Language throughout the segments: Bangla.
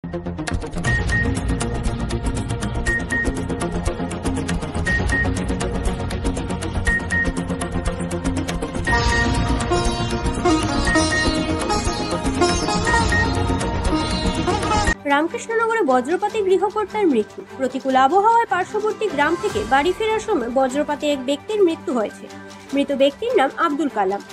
রামকৃষ্ণনগরে বজ্রপাতে গৃহকর্তার মৃত্যু। প্রতিকূল আবহাওয়ায় পার্শ্ববর্তী গ্রাম থেকে বাড়ি ফেরার সময় বজ্রপাতে এক ব্যক্তির মৃত্যু হয়েছে। মৃত ব্যক্তির নাম আব্দুল কালাম।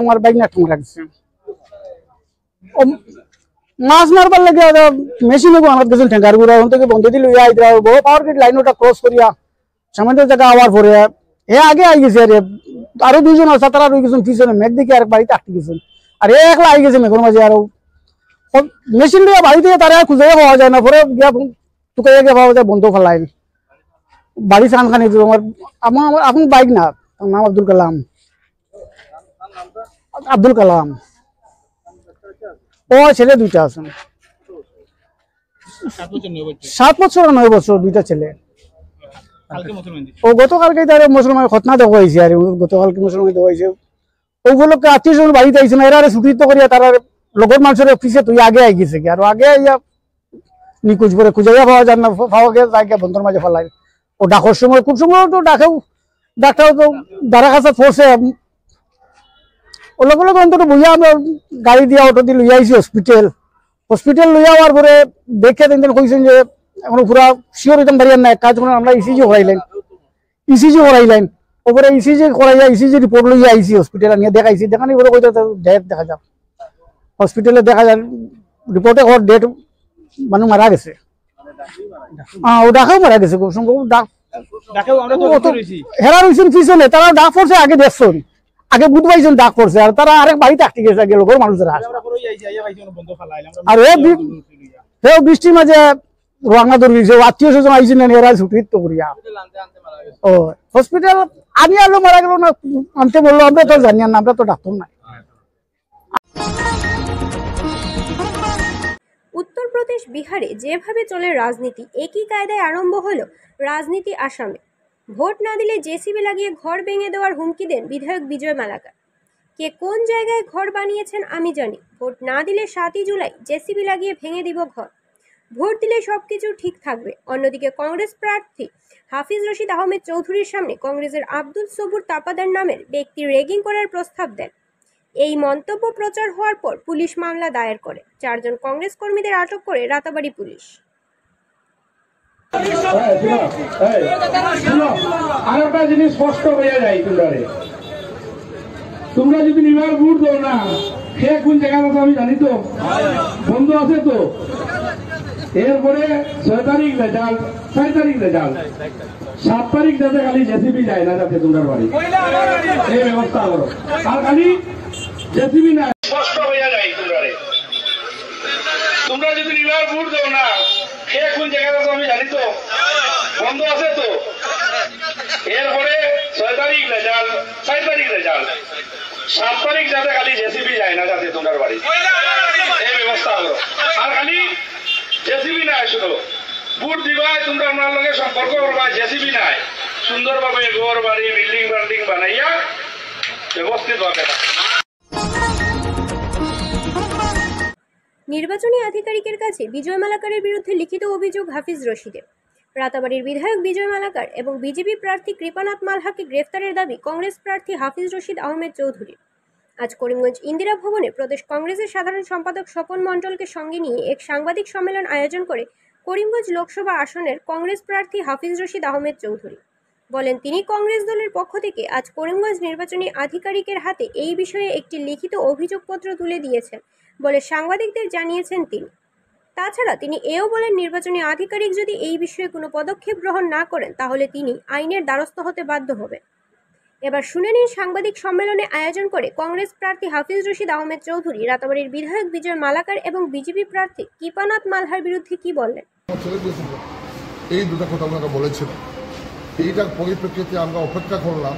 আমার বাইক না ঠুমরা দিচ্ছে মাছ মারবার লাগে মেশিনে আমার গেছিল ঠেঙ্গার গুড়া ওখান থেকে বন্ধ দিল বহু পাওয়ার গ্রিড লাইনটা ক্রস করিয়া সামান্য জায়গা আওয়ার পরে এ আগে আই গেছে আরে আরো দুইজন আছে তারা রয়ে গেছেন পিছনে মেঘ দিকে আর বাড়িতে আটকে গেছেন আর একলা আই গেছে মেঘের মাঝে আরো মেশিন দিয়ে বাড়িতে তারা খুঁজে পাওয়া যায় না পরে গিয়া টুকাইয়া গিয়ে পাওয়া যায় বন্ধ ফেলাই বাড়ি চান খানি আমার এখন বাইক না নাম আব্দুল কালাম। আব্দুল কালাম ও ছেলে দুইটা আছেন 7 বছর 9 বছর দুইটা ছেলে। ও গতকালকে তার মুসলমান খতনা দেওয়া হয়েছে আর গতকালকে মুসলমান দেওয়া হয়েছে ওগুলোকে আত্মীয় স্বজন বাড়িতে আইছে না এরা ছুটিত করিয়া তারা লগর মানুষের অফিসে তুই আগে আই গেছে আর আগে আইয়া নিকুজ করে খুঁজাইয়া পাওয়া যায় না পাওয়া গিয়ে জায়গা বন্ধুর মাঝে ফেলাই ও ডাকর সময় খুব সময় তো ডাকেও ডাক্তার তো দাঁড়া কাছে ফোর্সে ওগুলো অন্তত বুঝা আমরা গাড়ি দিয়া অটো দিয়ে লইয়া আইছি হসপিটাল লইয়া হওয়ার পরে দেখে তিনজন কইছেন যে এখন পুরা শিওর হইতাম পারিয়ান না কাজ করে আমরা ইসিজি করাইলেন ওপরে ইসিজি করাইয়া ইসিজি রিপোর্ট লইয়া আইছি হসপিটালে নিয়ে দেখাইছি দেখানি পরে কইতে ডেট দেখা যাক হসপিটালে দেখা যায় রিপোর্টে ওর ডেট মানুষ মারা গেছে ও ডাকেও মারা গেছে খুব সম্ভব হেরা রয়েছেন পিছনে তারা ডাক পড়ছে আগে দেখছেন আগে বুধ পাইছেন ডাক পড়ছে আর তারা আরেক বাড়িতে আটকে গেছে আগে লোকের মানুষেরা আর ও বৃষ্টির মাঝে রঙা ধরিয়েছে আত্মীয় স্বজন আইসি না এরা ছুটির তো করিয়া ও হসপিটাল আমি আলো মারা গেল না আনতে বললো আমরা তো জানি না আমরা তো ডাক্তার নাই। উত্তরপ্রদেশ বিহারে যেভাবে চলে রাজনীতি একই কায়দায় আরম্ভ হলো রাজনীতি আসামে। ভোট না দিলে জেসিবি লাগিয়ে ঘর ভেঙে দেওয়ার হুমকি দেন বিধায়ক বিজয় মালাকার। কে কোন জায়গায় ঘর বানিয়েছেন আমি জানি, ভোট না দিলে 7ই জুলাই জেসিবি লাগিয়ে ভেঙে দিব ঘর, ভোট দিলে সবকিছু ঠিক থাকবে। অন্যদিকে কংগ্রেস প্রার্থী হাফিজ রশিদ আহমেদ চৌধুরীর সামনে কংগ্রেসের আব্দুল সবুর তাপাদার নামের ব্যক্তি রেগিং করার প্রস্তাব দেন। এই মন্তব্য প্রচার হওয়ার পর পুলিশ মামলা দায়ের করে। 4 জন কংগ্রেস কর্মীদের আটক করে রাতাবাড়ি পুলিশ। আরেকটা জিনিস স্পষ্ট হয়ে যায় তোমরা যদি নিবার ভোট দাও না সে কোন জায়গায় আছে আমি জানি তো বন্ধ আছে তো এরপরে 6 তারিখ রেজাল্ট 4 তারিখ রেজাল্ট 7 তারিখ যাতে খালি জেসিবি যায় না যাতে তোমরা বাড়ি এই ব্যবস্থা করো আর খালি জেসিবি না স্পষ্ট হয়ে যায় তোমরা যদি নিবার ভোট দাও না সে কোন জায়গায় আছে আমি জানি তো বন্ধ আছে তো এরপরে 6 তারিখ রেজাল্ট 4 তারিখ রেজাল্ট 7 তারিখ যাতে খালি জেসিবি যায় না যাতে তোমরা বাড়ি এই ব্যবস্থা করো আর খালি জেসিবি নাই শুধু ভোট দিবাই তোমরা আমার লগে সম্পর্ক করবা জেসিবি নাই সুন্দরভাবে ঘর বাড়ি বিল্ডিং বানাইয়া ব্যবস্থিত হবে। নির্বাচনী আধিকারিকের কাছে বিজয় মালাকারের বিরুদ্ধে লিখিত অভিযোগ হাফিজ রশিদের। রাতাবাড়ির বিধায়ক বিজয় মালাকার এবং বিজেপি প্রার্থী কৃপানাথ মালহাকে গ্রেফতারের দাবি কংগ্রেস প্রার্থী হাফিজ রশিদ আহমেদ চৌধুরীর। আজ করিমগঞ্জ ইন্দিরা ভবনে প্রদেশ কংগ্রেসের সাধারণ সম্পাদক স্বপন মণ্ডলকে সঙ্গে নিয়ে এক সাংবাদিক সম্মেলন আয়োজন করে করিমগঞ্জ লোকসভা আসনের কংগ্রেস প্রার্থী হাফিজ রশিদ আহমেদ চৌধুরী বলেন, তিনি কংগ্রেস দলের পক্ষ থেকে আজ করিমগঞ্জ নির্বাচনী আধিকারিকের হাতে এই বিষয়ে একটি লিখিত অভিযোগপত্র তুলে দিয়েছেন বলে সাংবাদিকদের জানিয়েছেন তিনি। তাছাড়া তিনি এও বলেন, নির্বাচনী আধিকারিক যদি এই বিষয়ে কোনো পদক্ষেপ গ্রহণ না করেন তাহলে তিনি আইনের দ্বারস্থ হতে বাধ্য হবেন। এবার শুনে নিন সাংবাদিক সম্মেলনে আয়োজন করে কংগ্রেস প্রার্থী হাফিজ রশিদ আহমেদ চৌধুরী রাতাবাড়ির বিধায়ক বিজয় মালাকার এবং বিজেপি প্রার্থী কৃপানাথ মালহার বিরুদ্ধে কি বললেন। এই দুটো কথা ওনারা বলেছিলেন, এইটার পরিপ্রেক্ষিতে আমরা অপেক্ষা করলাম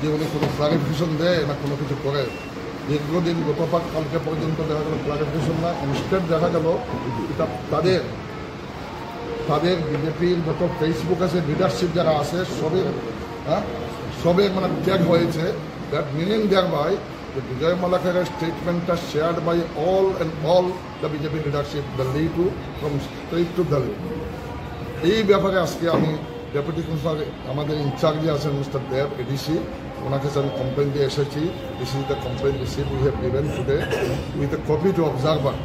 যে উনি কোনো ক্লারিফিকেশন দেয় না কোনো কিছু করে। দীর্ঘদিন গতকাল কালকে পর্যন্ত দেখা গেল ক্লারিফিকেশন না, ইনস্টেড দেখা গেল এটা তাদের বিজেপির যত ফেসবুক আছে লিডারশিপ যারা আছে সবে মানে ট্যাগ হয়েছে। That meaning there by Bijoy মালাকারের স্টেটমেন্টটা shared by all the BJP leadership Delhi to from state to Delhi. এই ব্যাপারে আজকে আমি ডেপুটি কমিশনার আমাদের ইনচার্জে আছেন মিস্টার দেব এডিসি, ওনাকে আমি কমপ্লেন দিয়ে এসেছি। This is the complain receive we have given today with a copy to observer.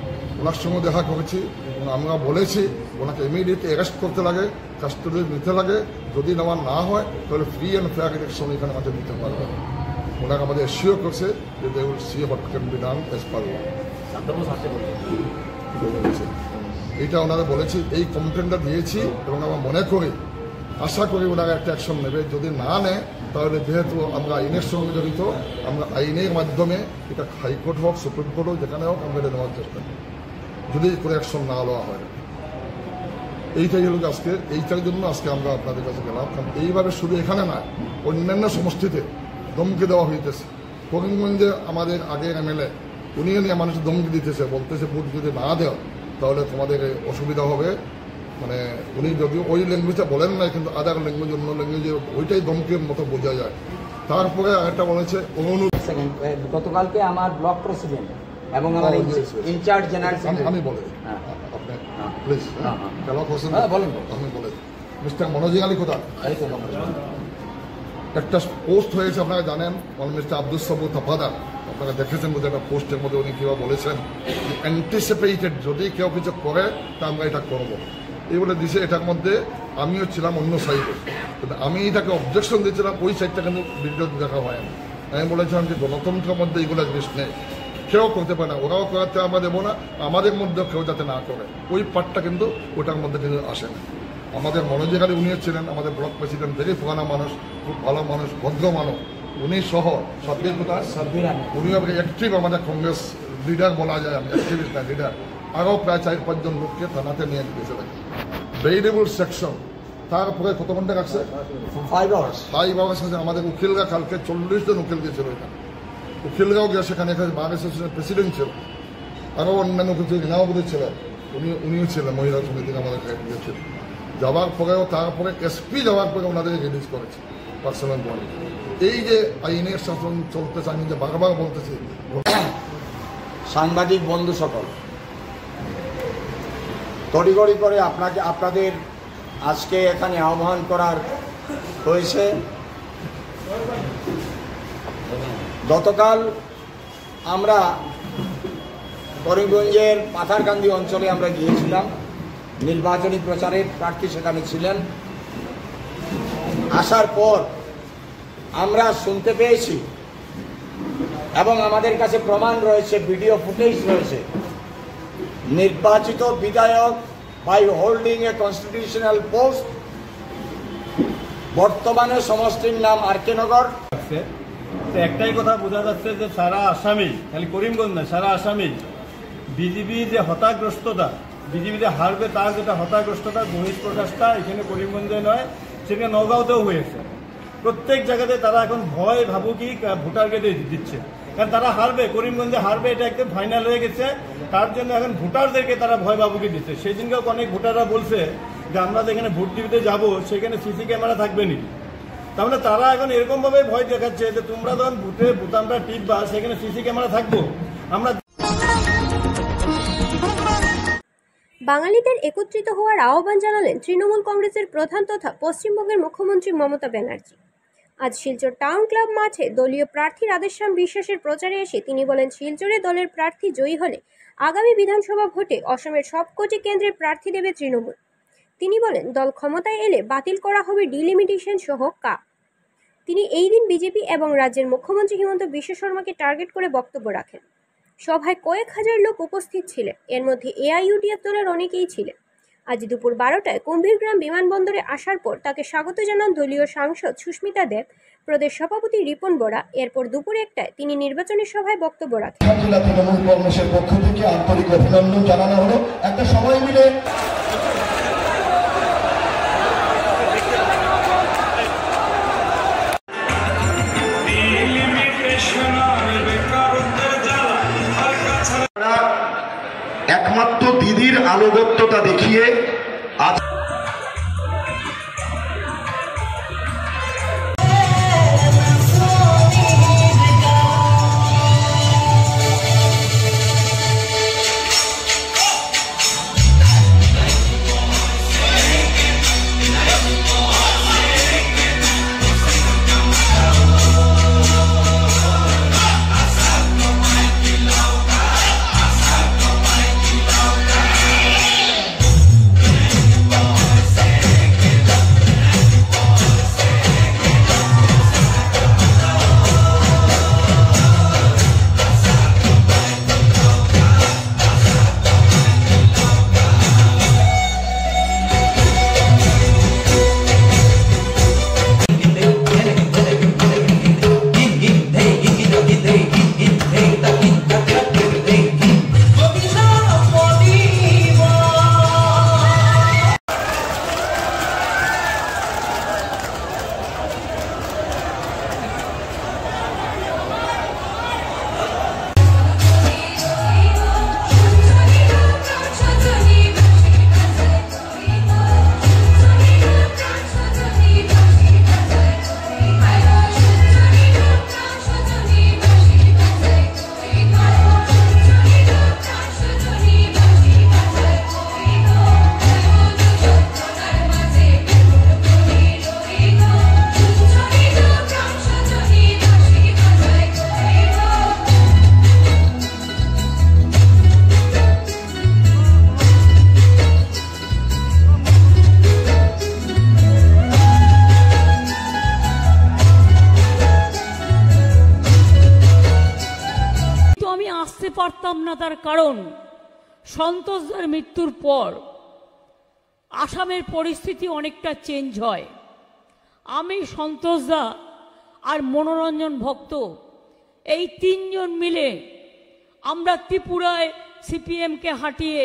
ওনার সঙ্গে দেখা করেছি এবং আমরা বলেছি ওনাকে ইমিডিয়েটলি অ্যারেস্ট করতে লাগে, কাস্টডি নিতে লাগে। যদি নেওয়া না হয় তাহলে ফ্রি অ্যান্ড ফেয়ার ইলেকশন এখানে আমাদের নিতে পারবে। ওনাকে আমাদের এসিও করছে যে they will see what can be done as per law. এইটা ওনারা বলেছি, এই কমপ্লেনটা দিয়েছি এবং আমরা মনে করি আশা করি ওনারা একটা অ্যাকশন নেবে। যদি না নেয় তাহলে যেহেতু আমরা আইনের সঙ্গে জড়িত, আমরা আইনের মাধ্যমে এটা হাইকোর্ট হোক সুপ্রিম কোর্ট হোক যেখানে হোক আমরা এটা নেওয়ার চেষ্টা করি যদি কোনো অ্যাকশন না নেওয়া হয়। এইটাই হলো আজকে, এইটার জন্য আজকে আমরা আপনাদের কাছে গেলাম। কারণ এইভাবে শুধু এখানে না, অন্যান্য সমষ্টিতে ধমকি দেওয়া হইতেছে। করিমগঞ্জে আমাদের আগের এমএলএ উনিও নিয়ে মানুষের ধমকি দিতেছে, বলতেছে ভোট যদি না দেও তাহলে তোমাদের অসুবিধা হবে। মানে উনি যদিও ওই ল্যাঙ্গুয়েজটা বলেন না, কিন্তু আদার ল্যাঙ্গুয়েজ অন্য ল্যাঙ্গুয়েজে ওইটাই ধমকির মতো বোঝা যায়। তারপরে আরেকটা বলেছে গতকালকে আমার ব্লক প্রেসিডেন্ট এবং আমার ইনচার্জ জেনারেল আমি বলে দিই আপনি প্লিজ বলেন। আমি বলে দিই মিস্টার মনোজিং আলী কোথায় একটা পোস্ট হয়েছে আপনারা জানেন, মিস্টার আব্দুল সাবুর তাফাদার আপনারা দেখেছেন বোধহয় একটা পোস্টের মধ্যে উনি কীভাবে বলেছেন অ্যান্টিসিপেটেড যদি কেউ কিছু করে তা আমরা এটা করবো এই বলে দিছে। এটার মধ্যে আমিও ছিলাম অন্য সাইডে, কিন্তু আমি এটাকে অবজেকশন দিয়েছিলাম ওই সাইডটা কিন্তু ভিডিও দেখা হয় না। আমি বলেছিলাম যে গণতন্ত্রের মধ্যে এইগুলো জিনিস নেই, কেউ করতে পারে না, ওরাও করাতে আমরা দেবো না, আমাদের মধ্যেও কেউ যাতে না করে ওই পার্টটা কিন্তু ওটার মধ্যে কিন্তু আসে না। আমাদের মনোজিকালী উনিও ছিলেন আমাদের ব্লক প্রেসিডেন্ট, ভেরি পুরানা মানুষ, খুব ভালো মানুষ, ভদ্র মানুষ। উনি সহ সাব্বির কোথায় উনিও অ্যাক্টিভ আমাদের কংগ্রেস লিডার বলা যায়, আমি অ্যাক্টিভিস্ট না লিডার। আরও প্রায় 4-5 জন লোককে থানাতে নিয়ে গেছে ভেরিয়েবল সেকশন। তারপরে কত ঘন্টা রাখছে 5 আওয়ার্স আছে। আমাদের উকিলরা কালকে 40 জন উকিল গেছিল এখানে, উকিলরাও গিয়ে সেখানে বার অ্যাসোসিয়েশনের প্রেসিডেন্ট ছিল, আরও অন্যান্য কিছু রিনাওবুদ্দিন ছিলেন, উনিও ছিলেন মহিলা সমিতির আমাদের গিয়েছিল। যাওয়ার পরেও তারপরে এসপি যাওয়ার পরে ওনাদেরকে রিলিজ করেছে পার্সোনাল বডি। এই যে আইনের শাসন চলতেছে, আমি যে বারবার বলতেছি। সাংবাদিক বন্ধু সকল, তড়িঘড়ি করে আপনাদের আজকে এখানে আহ্বান করার হয়েছে। গতকাল আমরা করিমগঞ্জের পাথারকান্দি অঞ্চলে আমরা গিয়েছিলাম, নির্বাচনী প্রচারের প্রার্থী সেখানে ছিলেন। আসার পর আমরা শুনতে পেয়েছি এবং আমাদের কাছে প্রমাণ রয়েছে, ভিডিও ফুটেজ রয়েছে, নির্বাচিত বিধায়ক by holding a constitutional post, বর্তমানে সমষ্টির নাম আর.কে. নগর। একটাই কথা বোঝা যাচ্ছে যে সারা আসামে, খালি করিমগঞ্জ না, সারা আসামে বিজেপি যে হতাগ্রস্ততা, বিজেপি যে হারবে তার যেটা হতাগ্রস্ততা, বহিঃপ্রকাশটা এখানে করিমগঞ্জে নয়, সেখানে নগাঁওতেও হয়েছে। প্রত্যেক জায়গাতে তারা এখন ভয় ভাবুকি ভোটারকে দিচ্ছে, কারণ তারা হারবে, করিমগঞ্জে হারবে, এটা একদম ফাইনাল হয়ে গেছে। তার জন্য এখন ভোটারদেরকে তারা ভয় ভাবুকি দিচ্ছে। সেই দিনকেও অনেক ভোটাররা বলছে যে আমরা যেখানে ভোট দিতে যাবো সেখানে সিসি ক্যামেরা থাকবে নি। তাহলে তারা এখন এরকম ভাবে ভয় দেখাচ্ছে যে তোমরা যখন ভোটে বোতামটা টিপবা সেখানে সিসি ক্যামেরা থাকবো। আমরা বাঙালিদের একত্রিত হওয়ার আহ্বান জানালেন তৃণমূল কংগ্রেসের প্রধান তথা পশ্চিমবঙ্গের মুখ্যমন্ত্রী মমতা ব্যানার্জি। আজ শিলচর টাউন ক্লাব মাঠে দলীয় প্রার্থী রাধেশ্যাম বিশ্বাসের প্রচারে এসে তিনি বলেন, শিলচরে দলের প্রার্থী জয়ী হলে আগামী বিধানসভা ভোটে অসমের সবকটি কেন্দ্রে প্রার্থী দেবে তৃণমূল। তিনি বলেন, দল ক্ষমতায় এলে বাতিল করা হবে ডিলিমিটেশন সহ কাপ। তিনি এই দিন বিজেপি এবং রাজ্যের মুখ্যমন্ত্রী হিমন্ত বিশ্ব শর্মাকে টার্গেট করে বক্তব্য রাখেন। সভায় কয়েক হাজার লোক উপস্থিত ছিলেন, এর মধ্যে এআইইউডিএফ দলের অনেকেই ছিলেন। আজ দুপুর 12টায় কুম্ভীরগ্রাম বিমানবন্দরে আসার পর তাকে স্বাগত জানান দলীয় সাংসদ সুস্মিতা দেব, প্রদেশ সভাপতি রিপন বরা। এরপর দুপুর 1টায় তিনি নির্বাচনী সভায় বক্তব্য রাখেন। জেলা তৃণমূল কংগ্রেসের পক্ষ থেকে আন্তরিক অভিনন্দন জানানো হলো। একটা সবাই মিলে একমাত্র দিদির আনুগত্যতা দেখিয়ে আজ পারতাম না, তার কারণ সন্তোষদার মৃত্যুর পর আসামের পরিস্থিতি অনেকটা চেঞ্জ হয়। আমি, সন্তোষদা আর মনোরঞ্জন ভক্ত এই তিনজন মিলে আমরা ত্রিপুরায় সিপিএমকে হাঁটিয়ে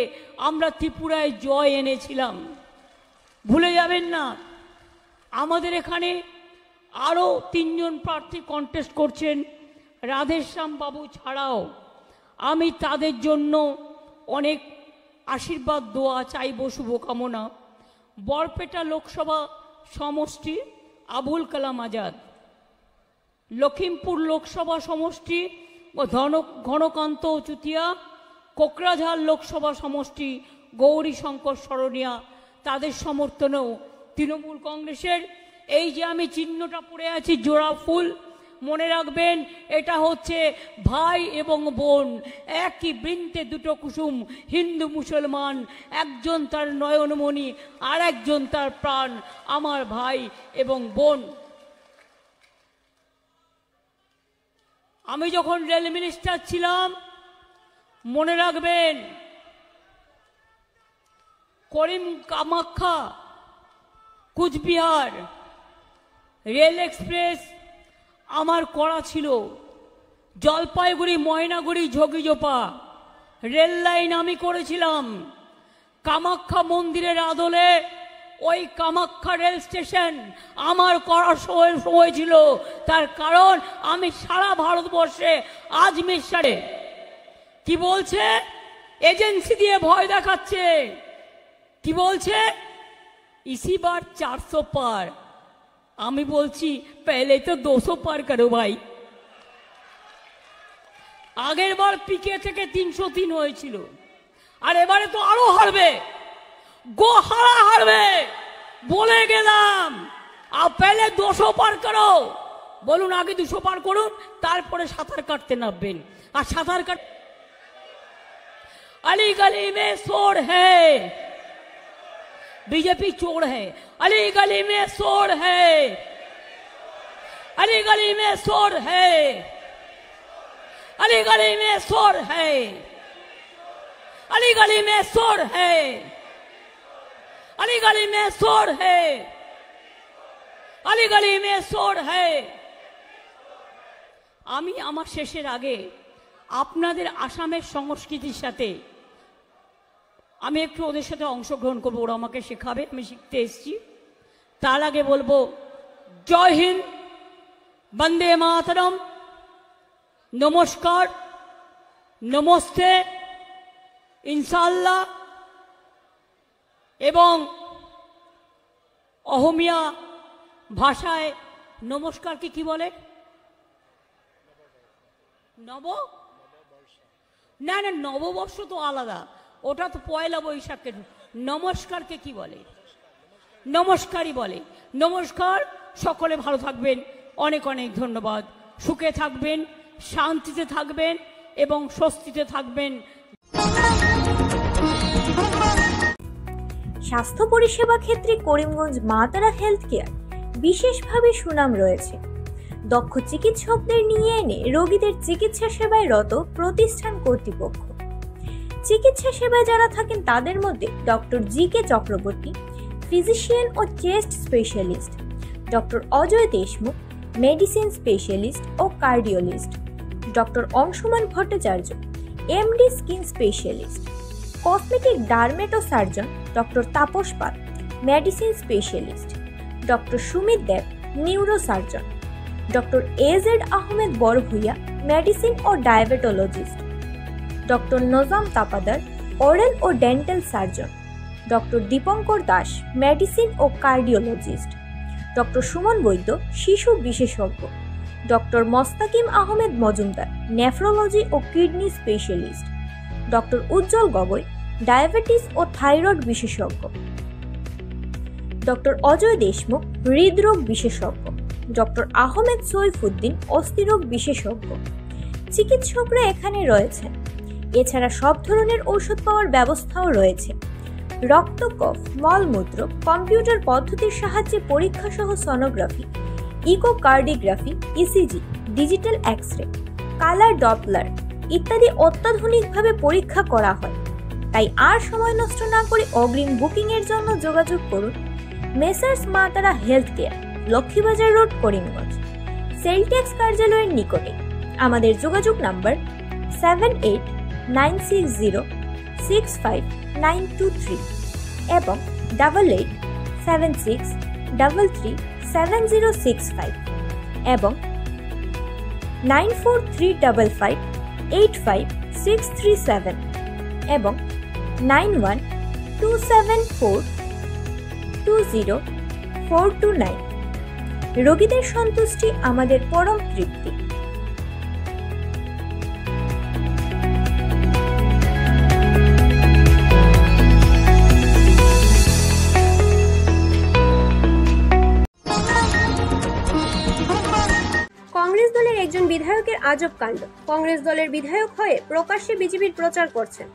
আমরা ত্রিপুরায় জয় এনেছিলাম। ভুলে যাবেন না, আমাদের এখানে আরও তিনজন প্রার্থী কন্টেস্ট করছেন রাধেশ্যাম বাবু ছাড়াও। আমি তাদের জন্য অনেক আশীর্বাদ দোয়া চাইব, শুভকামনা। বরপেটা লোকসভা সমষ্টি আবুল কালাম আজাদ, লখিমপুর লোকসভা সমষ্টি ঘনকান্ত চুতিয়া, কোকরাঝাড় লোকসভা সমষ্টি গৌরী শঙ্কর সরণিয়া, তাদের সমর্থনেও তৃণমূল কংগ্রেসের এই যে আমি চিহ্নটা পড়ে আছি জোড়া ফুল, মনে রাখবেন এটা হচ্ছে ভাই এবং বোন, একই বৃন্তে দুটো কুসুম, হিন্দু মুসলমান, একজন তার নয়নমণি আর একজন তার প্রাণ, আমার ভাই এবং বোন। আমি যখন রেল মিনিস্টার ছিলাম, মনে রাখবেন করিম কামাখ্যা কুচবিহার রেল এক্সপ্রেস আমার করা ছিল। জলপাইগুড়ি ময়নাগুড়ি ঝগিজোপা রেল লাইন আমি করেছিলাম। কামাখ্যা মন্দিরের আদলে ওই কামাখ্যা রেল স্টেশন আমার করার সময় ছিল। তার কারণ আমি সারা ভারতবর্ষে আজমির শরীফে কি বলছে, এজেন্সি দিয়ে ভয় দেখাচ্ছে, কি বলছে इसी बार 400 पार। আমি বলছি पहले तो 200 पार करो भाई। আগের বার পিকে থেকে 303 হয়েছিল, আর এবারে তো আরো হারবে, গোহারা হারবে বলে গেলাম। আর पहले 200 पार करो, বলুন আগে 200 পার করুন, তারপরে সাঁতার কাটতে নামবেন। আর সাঁতার কাট अली गली में शोर है, बीजेपी चोर है, अली गली में शोर है, अली गली में शोर है, अली गली में शोर है, अली गली में शोर है, अली गली में शोर है, अली गली में शोर है। আমি আমার শেষের আগে আপনাদের আসামের সংস্কৃতির সাথে আমি একটু ওদের সাথে অংশগ্রহণ করবো, ওরা আমাকে শেখাবে, আমি শিখতে এসেছি। তার আগে বলবো জয় হিন্দ, বন্দে মাতরম, নমস্কার, নমস্তে, ইনশাল্লাহ এবং অহমিয়া ভাষায় নমস্কারকে কি বলে? না না, নববর্ষ তো আলাদা, ওটা তো পয়লা বৈশাখের। নমস্কারকে কি বলে? নমস্কারই বলে। নমস্কার, সকলে ভালো থাকবেন, অনেক অনেক ধন্যবাদ। সুখে থাকবেন, শান্তিতে থাকবেন এবং স্বস্তিতে থাকবেন। স্বাস্থ্য পরিষেবা ক্ষেত্রে করিমগঞ্জ মা তারা হেলথ কেয়ার বিশেষভাবে সুনাম রয়েছে। দক্ষ চিকিৎসকদের নিয়ে এনে রোগীদের চিকিৎসা সেবায় রত প্রতিষ্ঠান কর্তৃপক্ষ। চিকিৎসা সেবায় যারা থাকেন তাদের মধ্যে ডক্টর জি.কে. চক্রবর্তী, ফিজিশিয়ান ও chest specialist, doctor Ajay Deshmukh, medicine specialist ও cardiologist, doctor Angshuman Bhattacharya, MD skin specialist, cosmetic dermato surgeon doctor Tapas Pal, medicine specialist, doctor Sumit Deb, neuro surgeon, doctor A Z Ahmed Barbhuiya, medicine ও diabetologist, doctor Nazam Tapadar, oral ও dental surgeon, doctor Dipankar Das, medicine ও কার্ডিওলজিস্ট, ডক্টর সুমন বৈদ্য, শিশু বিশেষজ্ঞ, ডক্টর মোস্তাকিম আহমেদ মজুমদার, নেফ্রোলজি ও কিডনি স্পেশালিস্ট, ডক্টর উজ্জ্বল গগৈ, ডায়াবেটিস ও থাইরয়েড বিশেষজ্ঞ, ডক্টর অজয় দেশমুখ, হৃদরোগ বিশেষজ্ঞ, ডক্টর আহমেদ সৈফুদ্দিন, অস্থিরোগ বিশেষজ্ঞ। চিকিৎসকরা এখানে রয়েছেন। এছাড়া সব ধরনের ঔষধ পাওয়ার ব্যবস্থাও রয়েছে। রক্ত, কফ, মলমূত্র কম্পিউটার পদ্ধতির সাহায্যে পরীক্ষা সহ sonography, echocardiography, ECG, digital x-ray, colour Doppler ইত্যাদি অত্যাধুনিকভাবে পরীক্ষা করা হয়। তাই আর সময় নষ্ট না করে অগ্রিম বুকিং এর জন্য যোগাযোগ করুন মেসার্স মা তারা health care, Laxmibazar road, Karimganj, sell tax কার্যালয়ের নিকটে। আমাদের যোগাযোগ নাম্বার 7896065923 এবং 8876337065 এবং 9435585637 এবং 9127420429। রোগীদের সন্তুষ্টি আমাদের পরম তৃপ্তি। কংগ্রেস দলের একজন বিধায়কের আজব কাণ্ড। কংগ্রেস দলের বিধায়ক হয়ে প্রকাশ্যে বিজেপির প্রচার করছেন।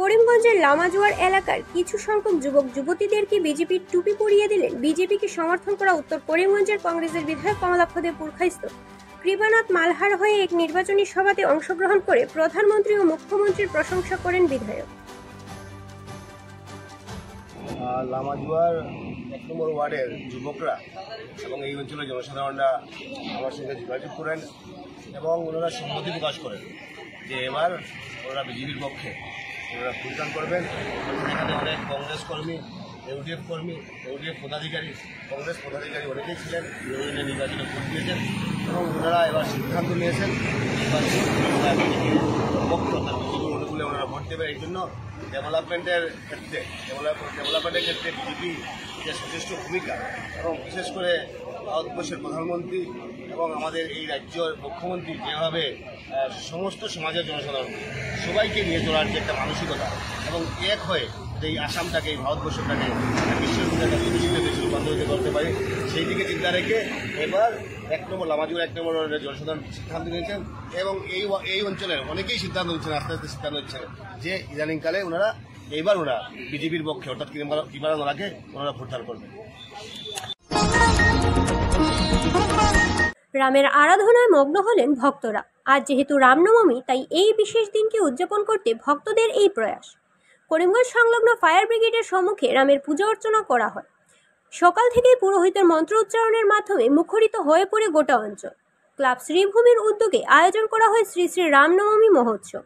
করিমগঞ্জের লামাজুয়ার এলাকার কিছু সংখ্যক যুবক যুবতীদেরকে বিজেপির টুপি পরিয়ে দিলেন বিজেপিকে সমর্থন করা উত্তর করিমগঞ্জের কংগ্রেসের বিধায়ক কমলাক্ষদে পুরখাইস্ত। কৃপানাথ মালহার হয়ে এক নির্বাচনী সভাতে অংশগ্রহণ করে প্রধানমন্ত্রী ও মুখ্যমন্ত্রীর প্রশংসা করেন বিধায়ক। লামাজুয়ার 1 নম্বর ওয়ার্ডের যুবকরা এবং এই অঞ্চলের জনসাধারণরা আমার সঙ্গে যোগাযোগ করেন এবং ওনারা সম্মতি প্রকাশ করেন যে এবার ওনারা বিজেপির পক্ষে ওনারা ভোটদান করবেন। এখানে অনেক কংগ্রেস কর্মী, ইউডিএফ কর্মী, ইউডিএফ পদাধিকারী, কংগ্রেস পদাধিকারী অনেকেই ছিলেন, বিভিন্ন নির্বাচনে ভোট দিয়েছেন এবং ওনারা এবার সিদ্ধান্ত নিয়েছেন বিজেপির পক্ষ অর্থাৎ বিজেপির অনুকূলে ওনারা ভোট দেবেন। এই জন্য ডেভেলপমেন্টের ক্ষেত্রে বিজেপি যে যথেষ্ট ভূমিকা এবং বিশেষ করে ভারতবর্ষের প্রধানমন্ত্রী এবং আমাদের এই রাজ্যের মুখ্যমন্ত্রী যেভাবে সমস্ত সমাজের জনসাধারণ সবাইকে নিয়ে চলার যে একটা মানসিকতা এবং এক হয়ে এই আসামটাকে, এই ভারতবর্ষটাকে বিশ্বের মধ্যে একটা প্রতিষ্ঠিত দেশে রূপান্তরিত করতে পারি, সেই দিকে চিন্তা রেখে এবার 1 নম্বর লামাজুয়ার 1 নম্বর জনসাধারণ সিদ্ধান্ত নিয়েছেন এবং এই অঞ্চলের অনেকেই সিদ্ধান্ত নিচ্ছেন, আস্তে আস্তে সিদ্ধান্ত নিচ্ছেন যে ইদানিংকালে ওনারা বিজেপির পক্ষে অর্থাৎ কৃপানাথ মালহাকে ওনারা ভোটদান করবেন। রামের আরাধনায় মগ্ন হলেন ভক্তরা। আজ যেহেতু রামনবমী, তাই এই বিশেষ দিনকে উদযাপন করতে ভক্তদের এই প্রয়াস। করিমগঞ্জ সংলগ্ন ফায়ার ব্রিগেডের সম্মুখে রামের পূজা অর্চনা করা হয়। সকাল থেকেই পুরোহিতের মন্ত্র উচ্চারণের মাধ্যমে মুখরিত হয়ে পড়ে গোটা অঞ্চল। ক্লাব শ্রীভূমির উদ্যোগে আয়োজন করা হয় শ্রী শ্রী রামনবমী মহোৎসব।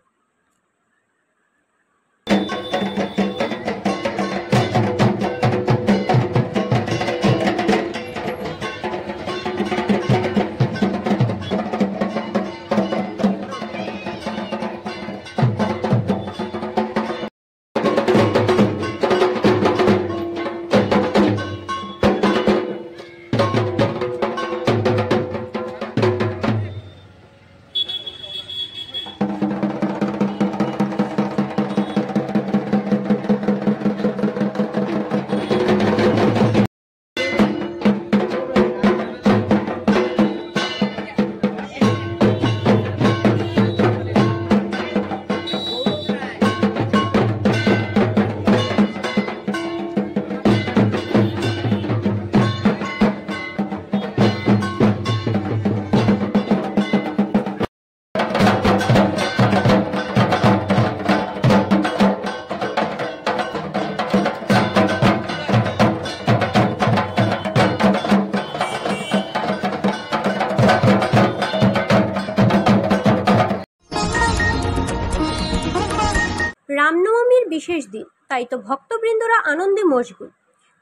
রামনবমীর বিশেষ দিন, তাই তো ভক্তবৃন্দরা আনন্দে মশগুল।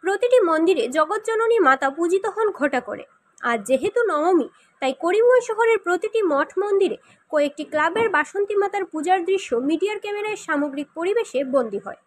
প্রতিটি মন্দিরে জগৎজননী মাতা পূজিত হন ঘটা করে। আজ যেহেতু নবমী, তাই করিমগঞ্জ শহরের প্রতিটি মঠ মন্দিরে কয়েকটি ক্লাবের বাসন্তী মাতার পূজার দৃশ্য মিডিয়ার ক্যামেরায় সামগ্রিক পরিবেশে বন্দী হয়।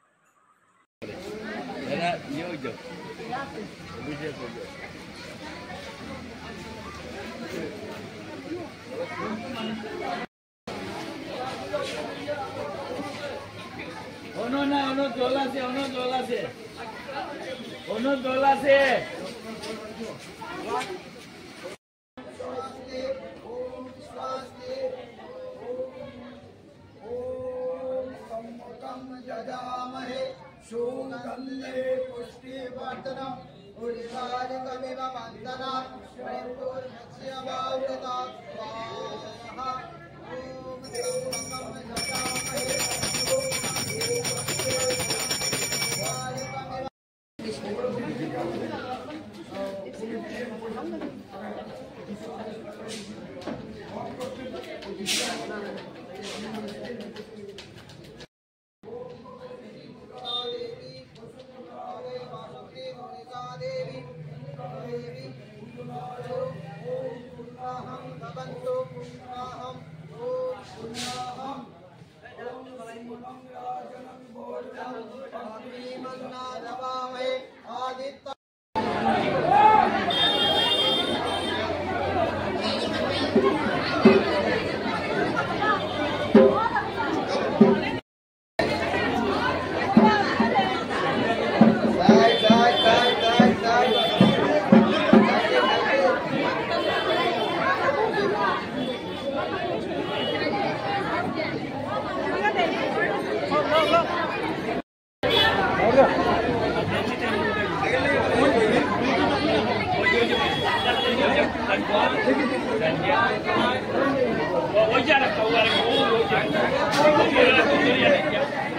Oye,